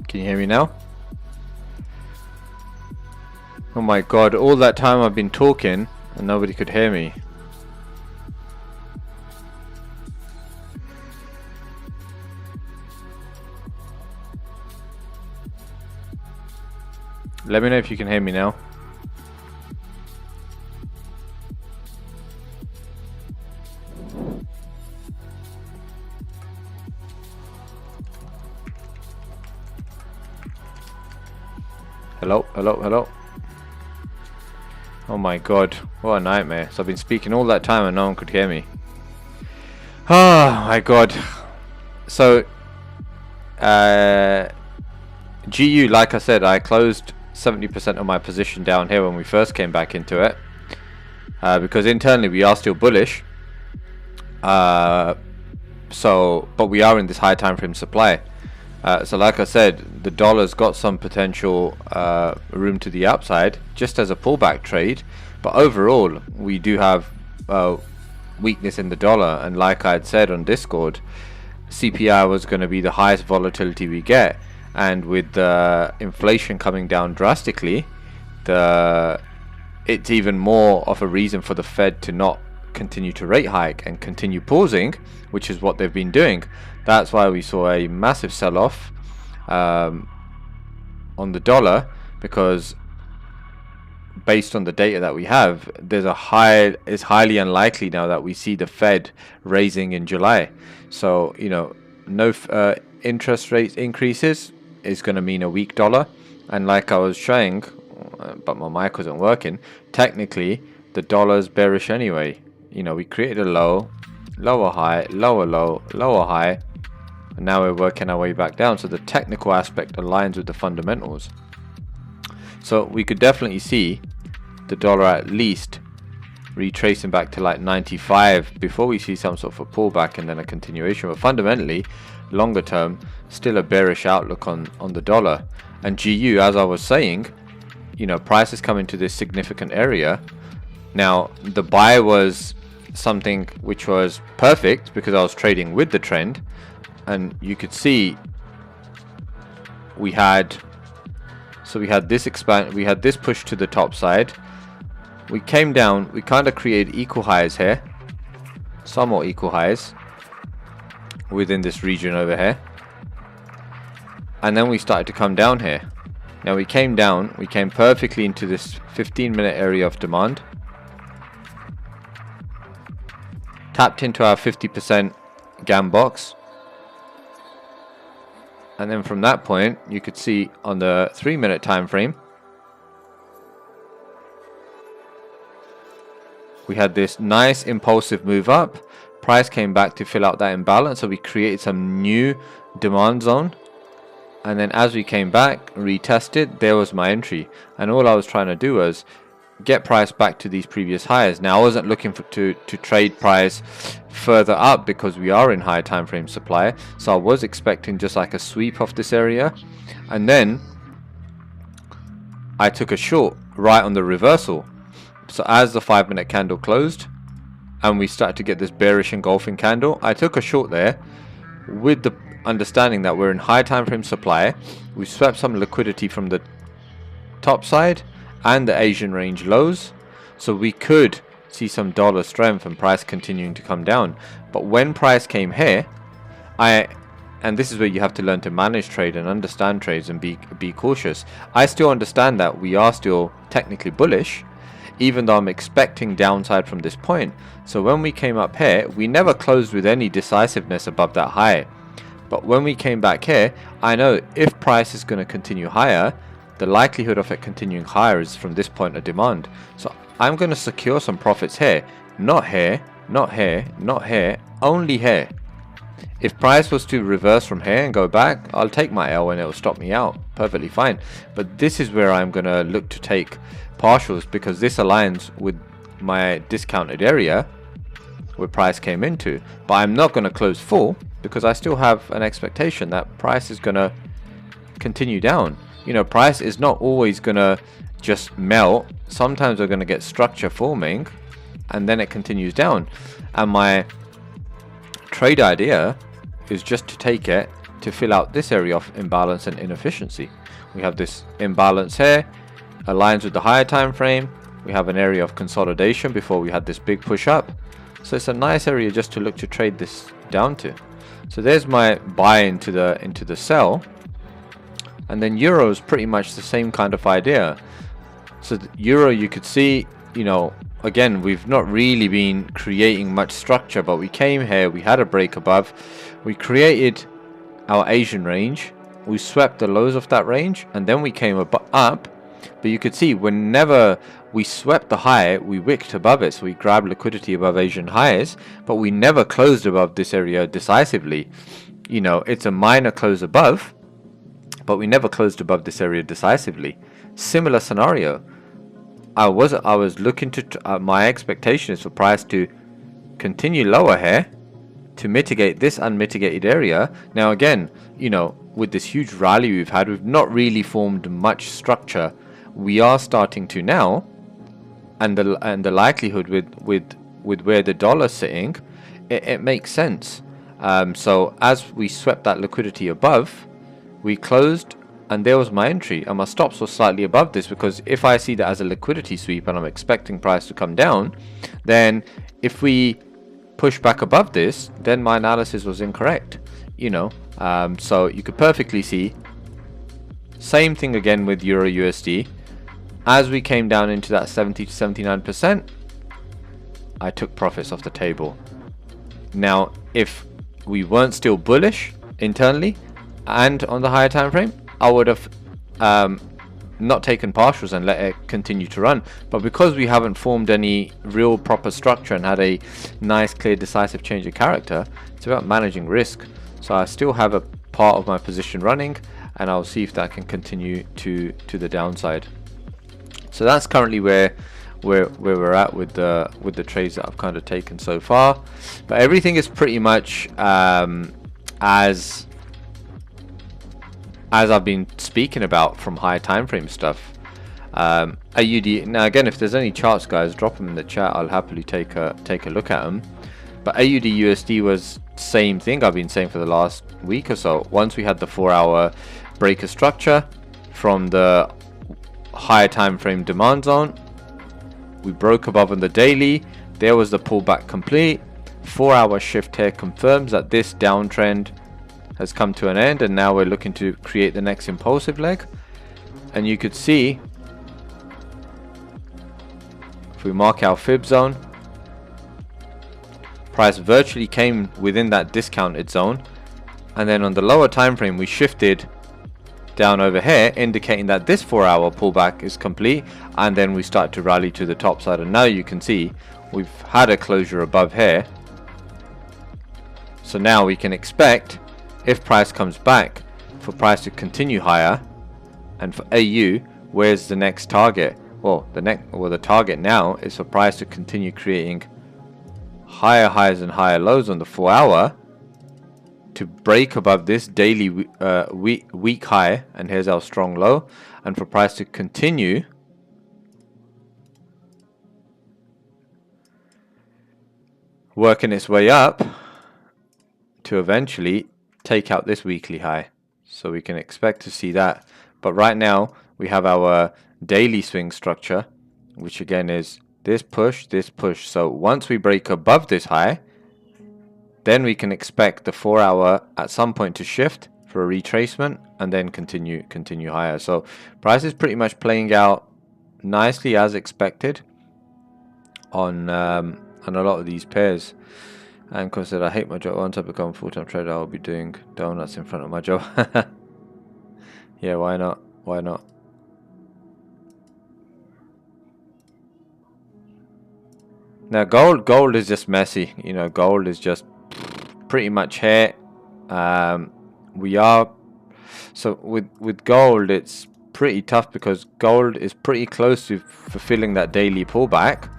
Can you hear me now? Oh my god, all that time I've been talking and nobody could hear me. Let me know if you can hear me now. Hello, hello, hello. Oh my god, what a nightmare. So I've been speaking all that time and no one could hear me. Oh my god. So GU, like I said, I closed 70% of my position down here when we first came back into it, because internally we are still bullish, but we are in this high time frame supply. So like I said, the dollar's got some potential room to the upside just as a pullback trade, but overall we do have weakness in the dollar, and like I had said on Discord, CPI was going to be the highest volatility we get, and with the inflation coming down drastically, it's even more of a reason for the Fed to not continue to rate hike and continue pausing, which is what they've been doing. That's why we saw a massive sell-off on the dollar, because based on the data that we have, it's highly unlikely now that we see the Fed raising in July. So, you know, no interest rate increases is going to mean a weak dollar. And like I was showing, but my mic wasn't working, technically the dollar's bearish anyway. You know, we created a low, lower high, lower low, lower high, and now we're working our way back down. So the technical aspect aligns with the fundamentals. So we could definitely see the dollar at least retracing back to like 95 before we see some sort of a pullback and then a continuation. But fundamentally, longer term, still a bearish outlook on the dollar. And GU, as I was saying, you know, price is coming to this significant area. Now the buy was something which was perfect because I was trading with the trend, and you could see we had this we had this push to the top side. We came down, we kind of created equal highs here, somewhat equal highs within this region over here, and then we started to come down here. Now we came down, we came perfectly into this 15-minute area of demand, tapped into our 50% GAM box, and then from that point you could see on the 3-minute time frame we had this nice impulsive move up. Price came back to fill out that imbalance, so we created some new demand zone, and then as we came back, retested, there was my entry, and all I was trying to do was get price back to these previous highs. Now I wasn't looking to trade price further up because we are in high time frame supply, so I was expecting just like a sweep of this area, and then I took a short right on the reversal. So as the 5-minute candle closed and we started to get this bearish engulfing candle, I took a short there with the understanding that we're in high time frame supply. We swept some liquidity from the top side and the Asian range lows, so we could see some dollar strength and price continuing to come down. But when price came here, I and this is where you have to learn to manage trade and understand trades and be cautious. I still understand that we are still technically bullish, even though I'm expecting downside from this point. So when we came up here, we never closed with any decisiveness above that high. But when we came back here, I know if price is going to continue higher, the likelihood of it continuing higher is from this point of demand. So I'm going to secure some profits here. Not here, not here, not here, only here. If price was to reverse from here and go back, I'll take my L and it will stop me out. Perfectly fine. But this is where I'm going to look to take partials, because this aligns with my discounted area where price came into. But I'm not going to close full, because I still have an expectation that price is going to continue down. You know, price is not always going to just melt. Sometimes we're going to get structure forming and then it continues down. And my trade idea is just to take it to fill out this area of imbalance and inefficiency. We have this imbalance here, aligns with the higher time frame. We have an area of consolidation before we had this big push up. So it's a nice area just to look to trade this down to. So there's my buy into the sell. And then euro is pretty much the same kind of idea. So the euro, you could see, you know, again, we've not really been creating much structure, but we came here, we had a break above, we created our Asian range, we swept the lows of that range, and then we came up. But you could see whenever we swept the high, we wicked above it, so we grabbed liquidity above Asian highs, but we never closed above this area decisively. You know, it's a minor close above, but we never closed above this area decisively. Similar scenario. I was looking to my expectation is for price to continue lower here to mitigate this unmitigated area. Now again, you know, with this huge rally we've had, we've not really formed much structure. We are starting to now, and the likelihood with where the dollar's sitting, it makes sense. So as we swept that liquidity above, we closed, and there was my entry, and my stops were slightly above this, because if I see that as a liquidity sweep and I'm expecting price to come down, then if we push back above this, then my analysis was incorrect, you know. So you could perfectly see, same thing again with Euro USD. As we came down into that 70 to 79%, I took profits off the table. Now, if we weren't still bullish internally and on the higher time frame, I would have not taken partials and let it continue to run. But because we haven't formed any real proper structure and had a nice, clear, decisive change of character, it's about managing risk. So I still have a part of my position running, and I'll see if that can continue to the downside. So that's currently where we're at with the trades that I've kind of taken so far. But everything is pretty much as I've been speaking about from higher time frame stuff. AUD, now again, if there's any charts, guys, drop them in the chat. I'll happily take a look at them. But AUD USD was same thing I've been saying for the last week or so. Once we had the 4-hour breaker structure from the higher time frame demand zone, we broke above on the daily. There was the pullback complete. 4-hour shift here confirms that this downtrend has come to an end, and now we're looking to create the next impulsive leg. And you could see, if we mark our fib zone, price virtually came within that discounted zone, and then on the lower time frame we shifted down over here, indicating that this 4-hour pullback is complete, and then we start to rally to the top side. And now you can see we've had a closure above here, so now we can expect, if price comes back, for price to continue higher. And for AU, where's the next target? Well, the target now is for price to continue creating higher highs and higher lows on the 4-hour to break above this daily week high, and here's our strong low, and for price to continue working its way up to eventually take out this weekly high. So we can expect to see that. But right now we have our daily swing structure, which again is this push, this push. So once we break above this high, then we can expect the 4 hour at some point to shift for a retracement and then continue higher. So price is pretty much playing out nicely as expected on a lot of these pairs. And Chris said, I hate my job. Once I become a full-time trader, I'll be doing donuts in front of my job. Yeah, why not? Why not? Now gold is just messy. You know, gold is just pretty much here. We are so with gold, it's pretty tough because gold is pretty close to fulfilling that daily pullback.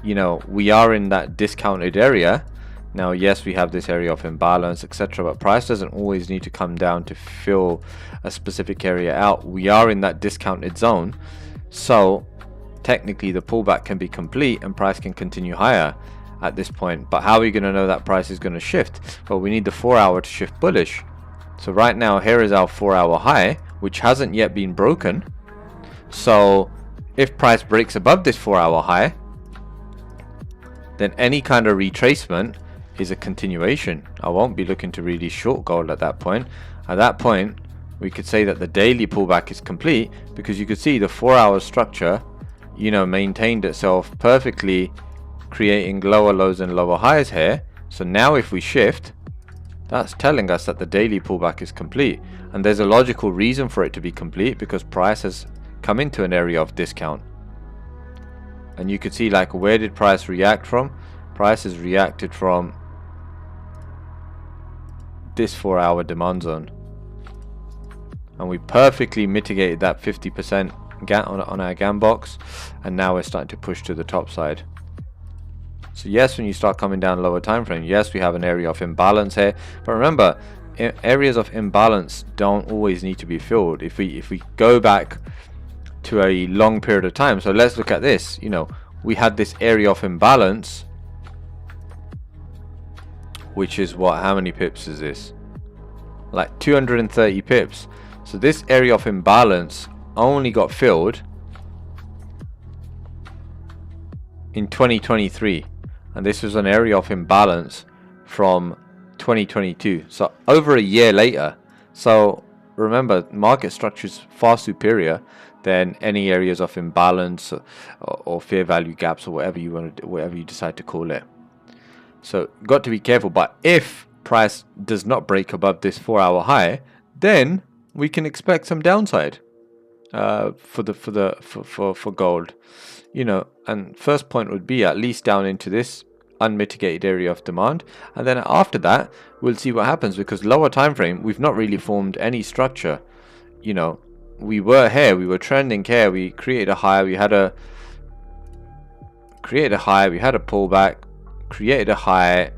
You know, we are in that discounted area. Now, yes, we have this area of imbalance, etc., but price doesn't always need to come down to fill a specific area out. We are in that discounted zone, so technically the pullback can be complete and price can continue higher at this point. But how are we going to know that price is going to shift? Well, we need the 4 hour to shift bullish. So right now, here is our 4 hour high, which hasn't yet been broken. So if price breaks above this 4 hour high, then any kind of retracement is a continuation. I won't be looking to really short gold at that point. At that point, we could say that the daily pullback is complete, because you could see the 4 hour structure, you know, maintained itself perfectly, creating lower lows and lower highs here. So now if we shift, that's telling us that the daily pullback is complete, and there's a logical reason for it to be complete, because price has come into an area of discount. And you could see, like, where did price react from? Price has reacted from this 4 hour demand zone, and we perfectly mitigated that 50% gap on our GAN box, and now we're starting to push to the top side. So yes, when you start coming down lower time frame, yes, we have an area of imbalance here, but remember, areas of imbalance don't always need to be filled. If we go back to a long period of time, so let's look at this. You know, we had this area of imbalance, which is what, how many pips is this? Like 230 pips. So this area of imbalance only got filled in 2023, and this was an area of imbalance from 2022, so over a year later. So remember, market structure is far superior than any areas of imbalance or fair value gaps, or whatever you want to, whatever you decide to call it. So got to be careful. But if price does not break above this 4 hour high, then we can expect some downside for gold. You know, and first point would be at least down into this unmitigated area of demand, and then after that we'll see what happens, because lower time frame we've not really formed any structure. You know, we were here, we were trending here, we created a high, we had a pullback, created a high,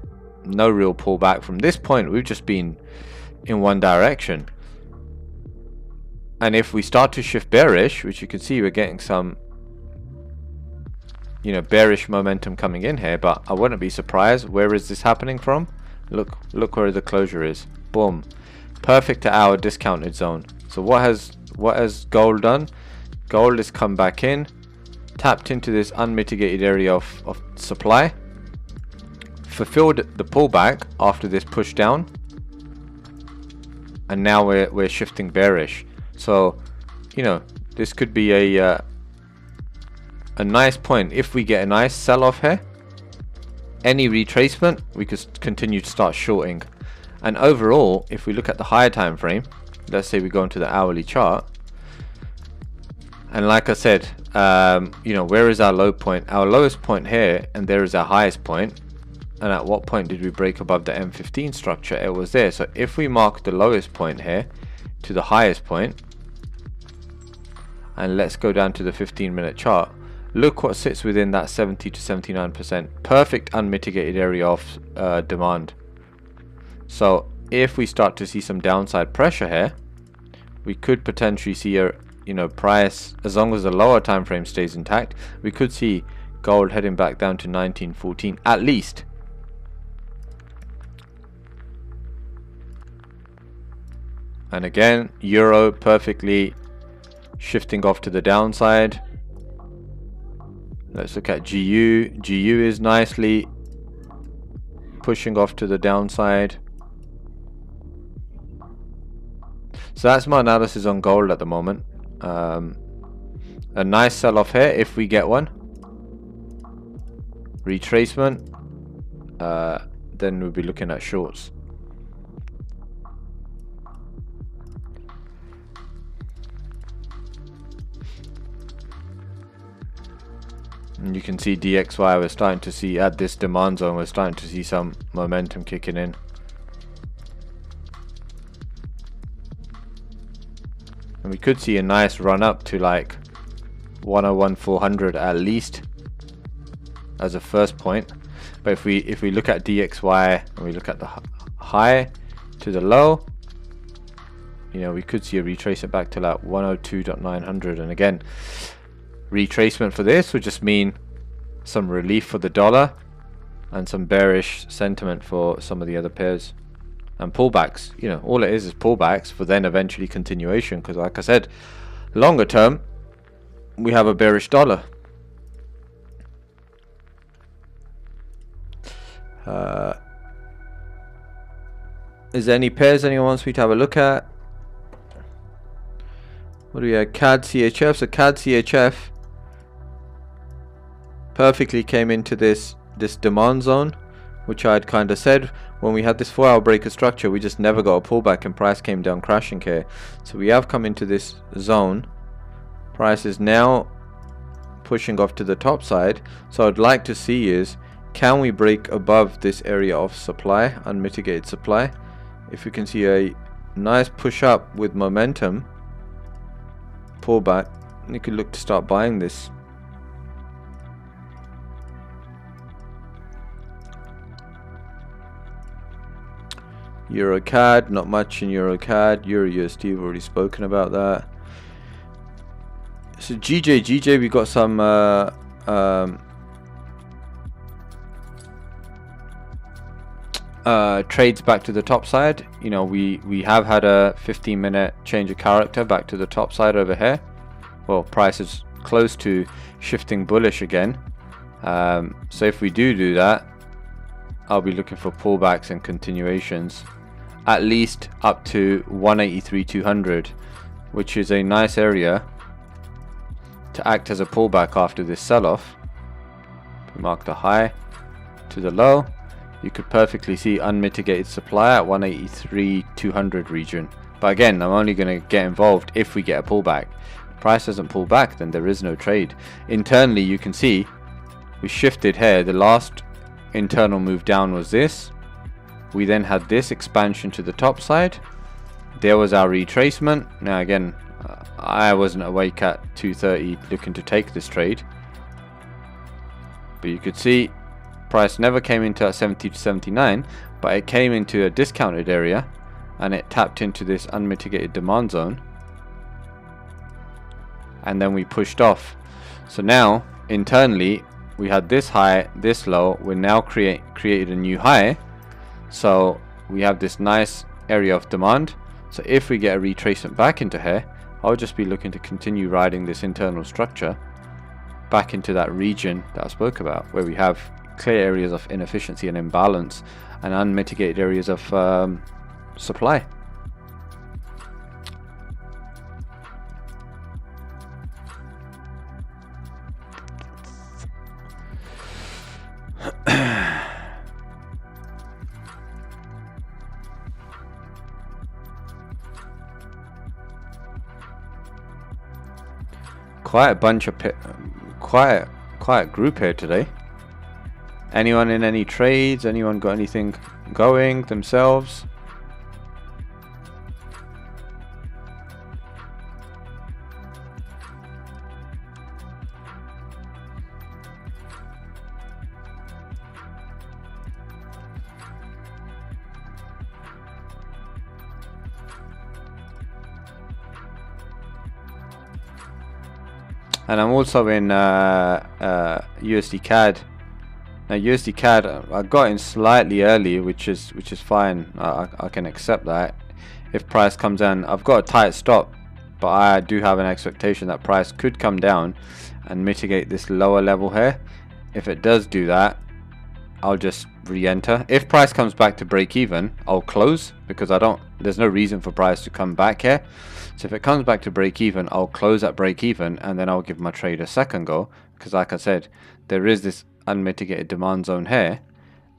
no real pullback. From this point we've just been in one direction, and if we start to shift bearish, which you can see we're getting some, you know, bearish momentum coming in here, but I wouldn't be surprised. Where is this happening from? Look where the closure is. Boom, perfect to our discounted zone. So what has gold done? Gold has come back in, tapped into this unmitigated area of supply, fulfilled the pullback after this push down, and now we're shifting bearish. So, you know, this could be a nice point. If we get a nice sell-off here, any retracement, we could continue to start shorting. And overall, if we look at the higher time frame, let's say we go into the hourly chart, and like I said, you know, where is our low point? Our lowest point here, and there is our highest point. And at what point did we break above the M15 structure? It was there. So if we mark the lowest point here to the highest point, and let's go down to the 15-minute chart, look what sits within that 70 to 79%. Perfect unmitigated area of demand. So if we start to see some downside pressure here, we could potentially see a, you know, price, as long as the lower time frame stays intact, we could see gold heading back down to 1914 at least. And again, euro perfectly shifting off to the downside. Let's look at GU. GU is nicely pushing off to the downside. So that's my analysis on gold at the moment. A nice sell-off here if we get one. Retracement. Then we'll be looking at shorts. And you can see DXY, we're starting to see at this demand zone, we're starting to see some momentum kicking in. And we could see a nice run up to like 101,400 at least as a first point. But if we look at DXY and we look at the high to the low, you know, we could see a retracement back to like 102.900. And again, retracement for this would just mean some relief for the dollar and some bearish sentiment for some of the other pairs. And pullbacks, you know, all it is pullbacks for then eventually continuation, because like I said, longer term we have a bearish dollar. Is there any pairs anyone wants me to have a look at? What do we have? CAD CHF. So CAD CHF perfectly came into this demand zone, which I'd kind of said when we had this 4-hour breaker structure, we just never got a pullback and price came down crashing here. So we have come into this zone. Price is now pushing off to the top side. So I'd like to see is, can we break above this area of supply, unmitigated supply? If we can see a nice push up with momentum, pullback, you could look to start buying this. Euro CAD, not much in Euro CAD. Euro USD, we've already spoken about that. So GJ, we got some trades back to the top side. You know, we have had a 15-minute change of character back to the top side over here. Well, price is close to shifting bullish again. So if we do that, I'll be looking for pullbacks and continuations, at least up to 183,200, which is a nice area to act as a pullback after this sell-off. We mark the high to the low. You could perfectly see unmitigated supply at 183,200 region. But again, I'm only going to get involved if we get a pullback. If price doesn't pull back, then there is no trade. Internally, you can see we shifted here. The last internal move down was this. We then had this expansion to the top side. There was our retracement. Now again, I wasn't awake at 2:30 looking to take this trade, but you could see price never came into 70 to 79, but it came into a discounted area and it tapped into this unmitigated demand zone, and then we pushed off. So now internally we had this high, this low. We now created a new high, so we have this nice area of demand. So if we get a retracement back into here, I'll just be looking to continue riding this internal structure back into that region that I spoke about, where we have clear areas of inefficiency and imbalance and unmitigated areas of supply. Quite a bunch of quite a group here today. Anyone in any trades? Anyone got anything going themselves? And I'm also in USD CAD. Now USD CAD, I got in slightly early, which is fine. I can accept that. If price comes in, I've got a tight stop, but I do have an expectation that price could come down and mitigate this lower level here. If it does do that, I'll just re-enter. If price comes back to break even, I'll close, because there's no reason for price to come back here. So if it comes back to break even, I'll close at break even, and then I'll give my trade a second go, because like I said, there is this unmitigated demand zone here,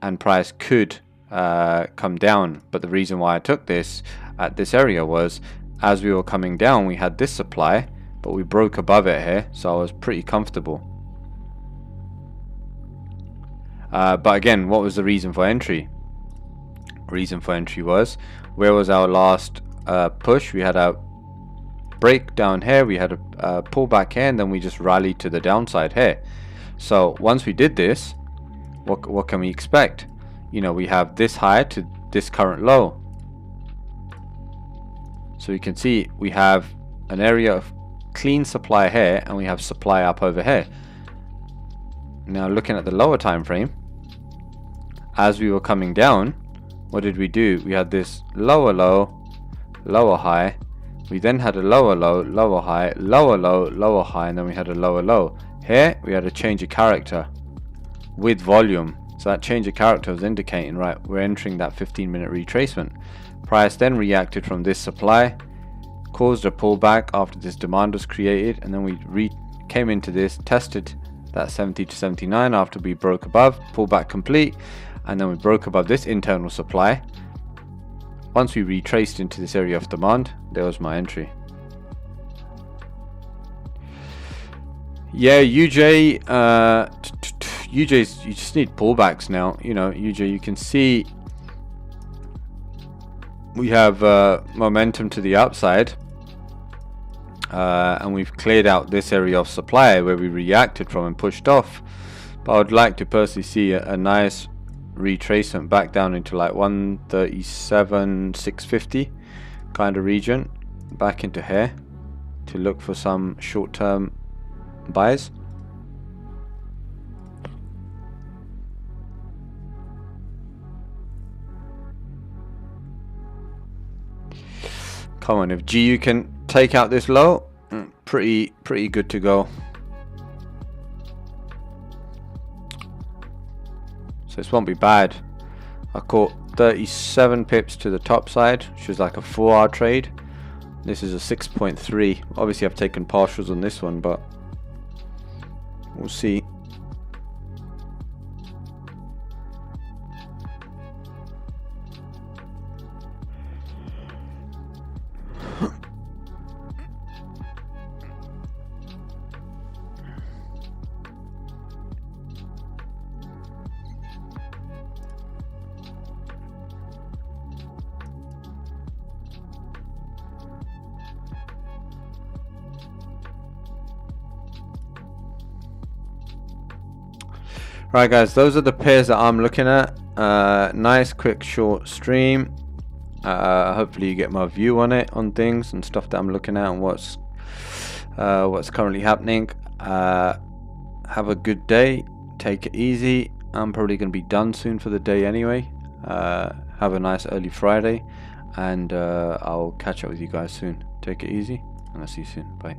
and price could come down. But the reason why I took this at this area was, as we were coming down, we had this supply, but we broke above it here, so I was pretty comfortable. But again, what was the reason for entry? Reason for entry was, where was our last push? We had a break down here, we had a pullback here, and then we just rallied to the downside here. So once we did this, what can we expect? You know, we have this high to this current low. So you can see we have an area of clean supply here, and we have supply up over here. Now looking at the lower time frame, as we were coming down, what did we do? We had this lower low, lower high. We then had a lower low, lower high, lower low, lower high, and then we had a lower low. Here we had a change of character with volume. So that change of character was indicating, right, we're entering that 15-minute retracement. Price then reacted from this supply, caused a pullback after this demand was created, and then we came into this, tested that 70 to 79 after we broke above, pullback complete, and then we broke above this internal supply. Once we retraced into this area of demand, there was my entry. Yeah, UJ, UJ's, you just need pullbacks now. You know, UJ, you can see we have momentum to the upside, and we've cleared out this area of supply where we reacted from and pushed off. But I would like to personally see a nice retracement back down into like 137,650 kind of region, back into here to look for some short-term buys. Come on, if GU can take out this low, pretty good to go. So this won't be bad. I caught 37 pips to the top side, which was like a 4-hour trade. This is a 6.3. Obviously I've taken partials on this one, but we'll see. Right guys, those are the pairs that I'm looking at. Nice quick short stream. Hopefully you get my view on it, on things and stuff that I'm looking at and what's currently happening. Have a good day, take it easy. I'm probably going to be done soon for the day anyway. Have a nice early Friday, and I'll catch up with you guys soon. Take it easy, and I'll see you soon. Bye.